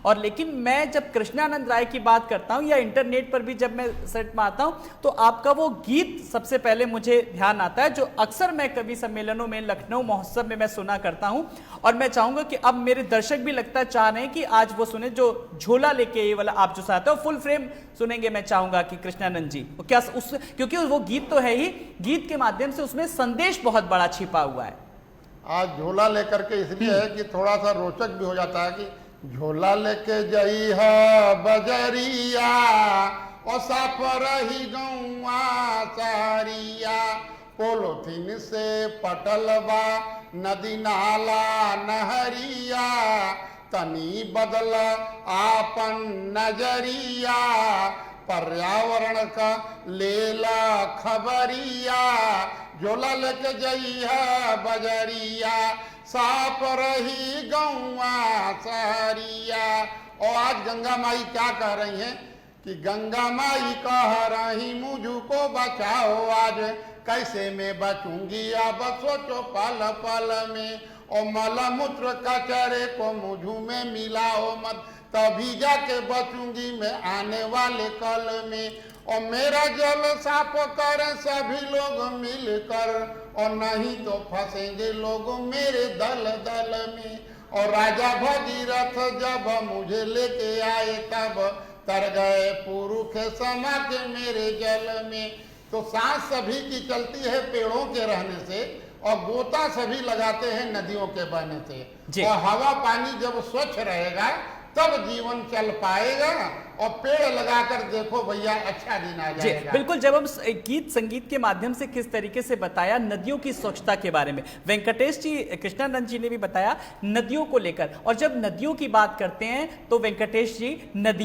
और लेकिन मैं जब कृष्णानंद राय की बात करता हूं या इंटरनेट पर भी जब मैं सर्च मारता हूं तो आपका वो गीत सबसे पहले मुझे ध्यान आता है, जो अक्सर मैं कवि सम्मेलनों में, लखनऊ महोत्सव में मैं सुना करता हूं। और मैं चाहूंगा कि अब मेरे दर्शक भी लगता है चाह रहे हैं कि आज वो सुने, जो झोला लेके ये वाला आप जो चाहते हो फुल फ्रेम सुनेंगे। मैं चाहूंगा कि कृष्णानंद जी क्या उस, क्योंकि वो गीत तो है ही, गीत के माध्यम से उसमें संदेश बहुत बड़ा छिपा हुआ है। आज झोला लेकर के इसलिए है कि थोड़ा सा रोचक भी हो जाता है कि झोला लेके जई है बजरिया और साफ रही गौआ सारिया, पोलोथीन से पटलबा नदी नाला नहरिया, तनी बदल आपन नजरिया, पर्यावरण का लेला खबरिया, झोला लेके जई है बजरिया साफ रही गौआ सारिया। और आज गंगा माई क्या कह रही हैं कि गंगा माई कह रही मुझको बचाओ, आज कैसे मैं बचूंगी अब सोचो पल पल में, और मलमूत्र कचरे को मुझू में मिलाओ मत, तभी जाके बचूंगी मैं आने वाले कल में। और मेरा जल साफ करें सभी लोग मिलकर, और नहीं तो फंसेंगे लोग मेरे दल दल में। और राजा भगीरथ जब मुझे लेके आए तब तर गए पुरुष समा के मेरे जल में। तो सांस सभी की चलती है पेड़ों के रहने से, और गोता सभी लगाते हैं नदियों के बहने से। और हवा पानी जब स्वच्छ रहेगा तब जीवन चल पाएगा, और पेड़ लगाकर देखो भैया अच्छा दिन आ जाएगा। बिल्कुल, जब हम गीत संगीत के माध्यम से किस तरीके से बताया नदियों की स्वच्छता के बारे में, वेंकटेश जी, कृष्णानंद जी ने भी बताया नदियों को लेकर। और जब नदियों की बात करते हैं तो वेंकटेश जी, नदियां